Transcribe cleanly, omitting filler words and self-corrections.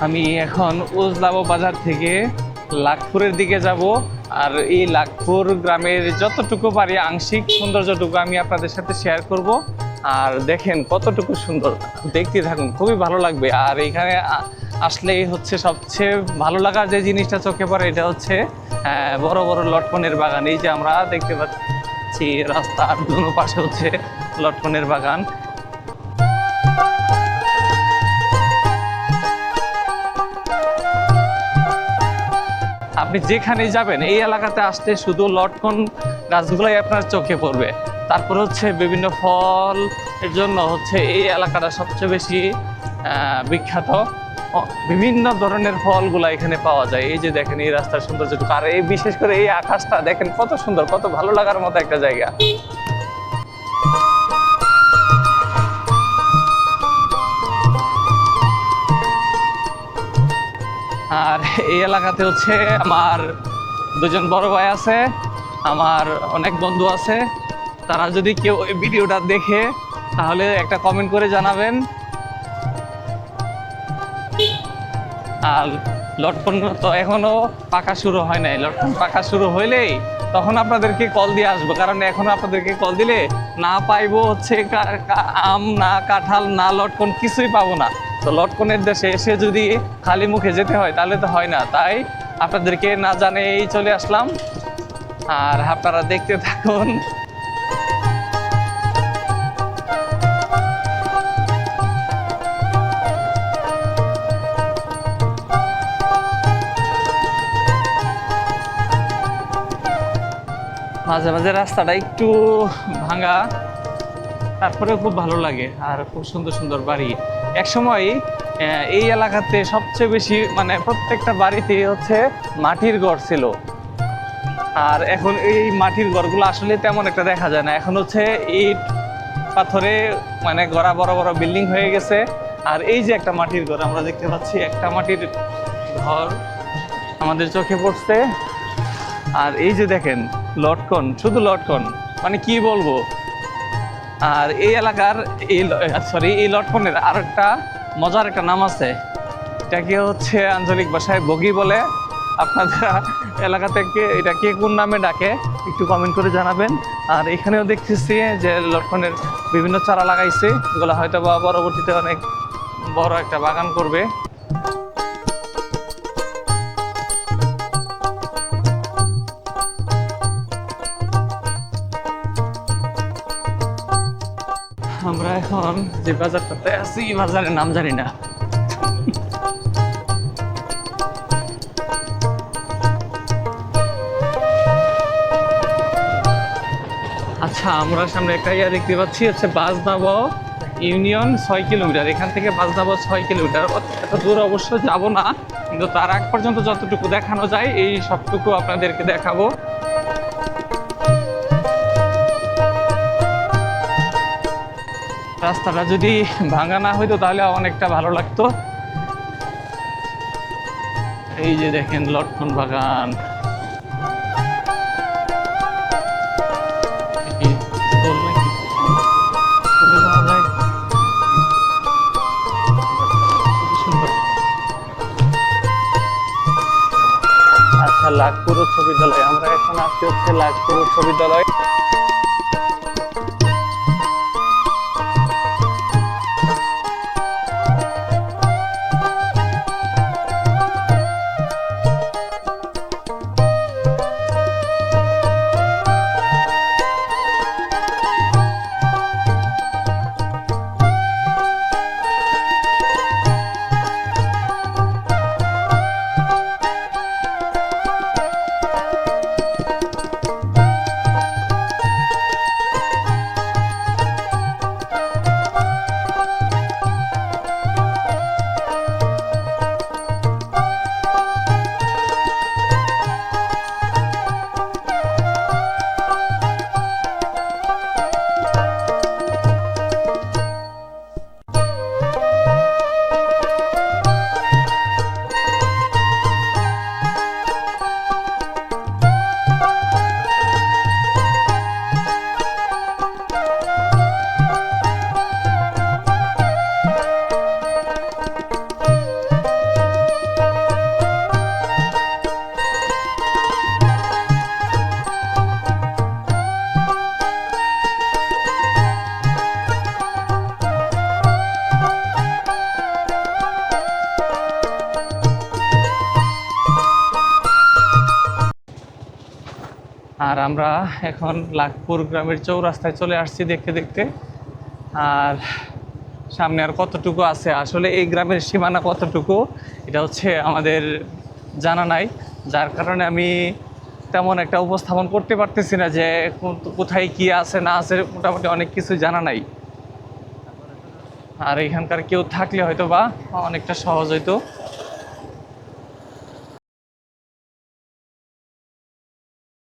আমি এখন উজলাবো বাজার থেকে লাখপুরের দিকে যাব। আর এই লাখপুর গ্রামের যতটুকু পারি আংশিক সৌন্দর্যটুকু আমি আপনাদের সাথে শেয়ার করব। আর দেখেন কতটুকু সুন্দর, দেখতে থাকুন, খুবই ভালো লাগবে। আর এখানে আসলেই হচ্ছে সবচেয়ে ভালো লাগার যে জিনিসটা চোখে পড়ে এটা হচ্ছে বড় বড় লটকনের বাগান। এই যে আমরা দেখতে পাচ্ছি রাস্তার দুনো পাশে হচ্ছে লটকনের বাগান। আপনি যেখানেই যাবেন এই এলাকাতে আসলে শুধু লটকন গাছগুলোই আপনার চোখে পড়বে। তারপর হচ্ছে বিভিন্ন ফল এর জন্য হচ্ছে এই এলাকাটা সবচেয়ে বেশি বিখ্যাত। বিভিন্ন ধরনের ফলগুলা এখানে পাওয়া যায়। এই যে দেখেন এই রাস্তার সৌন্দর্যটুকু, আর এই বিশেষ করে এই আকাশটা দেখেন কত সুন্দর, কত ভালো লাগার মতো একটা জায়গা। আর এই এলাকাতে হচ্ছে আমার দুজন বড় ভাই আছে, আমার অনেক বন্ধু আছে। তারা যদি কেউ এই ভিডিওটা দেখে তাহলে একটা কমেন্ট করে জানাবেন। আর লটকন তো এখনো পাকা শুরু হয় নাই, লটকন পাকা শুরু হইলেই তখন আপনাদেরকে কল দিয়ে আসবো, কারণ এখন আপনাদেরকে কল দিলে না পাইবো হচ্ছে আম, না কাঁঠাল, না লটকন, কিছুই পাবো না। তো লটকনের দেশে এসে যদি খালি মুখে যেতে হয় তাহলে তো হয় না, তাই আপনাদেরকে না জানেই চলে আসলাম। আর আপনারা দেখতে থাকুন। মাঝে মাঝে রাস্তাটা একটু ভাঙা, তারপরেও খুব ভালো লাগে। আর খুব সুন্দর সুন্দর বাড়ি। একসময় এই এলাকাতে সবচেয়ে বেশি মানে প্রত্যেকটা বাড়িতে হচ্ছে মাটির ঘর ছিল। আর এখন এই মাটির ঘরগুলো আসলে তেমন একটা দেখা যায় না, এখন হচ্ছে ইট পাথরে মানে গড়া বড় বড় বিল্ডিং হয়ে গেছে। আর এই যে একটা মাটির ঘর আমরা দেখতে পাচ্ছি, একটা মাটির ঘর আমাদের চোখে পড়ছে। আর এই যে দেখেন লটকন, শুধু লটকন, মানে কি বলবো। আর এই এলাকার এই লটকনের আর একটা মজার একটা নাম আছে, এটাকে হচ্ছে আঞ্চলিক ভাষায় বগি বলে। আপনাদের এলাকা থেকে এটা কে কোন নামে ডাকে একটু কমেন্ট করে জানাবেন। আর এখানেও দেখতেছি যে লটকনের বিভিন্ন চারা লাগাইছে, এগুলো হয়তো বা পরবর্তীতে অনেক বড় একটা বাগান করবে। আমরা এখন যে বাজারটাতে আছি বাজারের নাম জানি না। আচ্ছা, আমরা সামনে একটা ইয়া দেখতে পাচ্ছি হচ্ছে বাজনাবা ইউনিয়ন 6 কিলোমিটার। এখান থেকে বাজনাবা 6 কিলোমিটার, এত দূর অবশ্য যাব না, কিন্তু তার আগ পর্যন্ত যতটুকু দেখানো যায় এই সবটুকু আপনাদেরকে দেখাবো। রাস্তাটা যদি ভাঙা না হইতো তাহলে অনেকটা ভালো লাগতো। এই যে দেখেন লটকন বাগান। আচ্ছা, লাখপুর উচ্চ বিদ্যালয়, আমরা এখন আসছি হচ্ছে লাখপুর উচ্চ বিদ্যালয়। আর আমরা এখন লাখপুর গ্রামের চৌরাস্তায় চলে আসছি দেখতে দেখতে। আর সামনে আর কতটুকু আছে, আসলে এই গ্রামের সীমানা কতটুকু এটা হচ্ছে আমাদের জানা নাই, যার কারণে আমি তেমন একটা উপস্থাপন করতে পারতেছি না যে কোথায় কি আছে না আছে, মোটামুটি অনেক কিছু জানা নাই। আর এখানকার কেউ থাকলে হয়তো বা অনেকটা সহজ হইতো।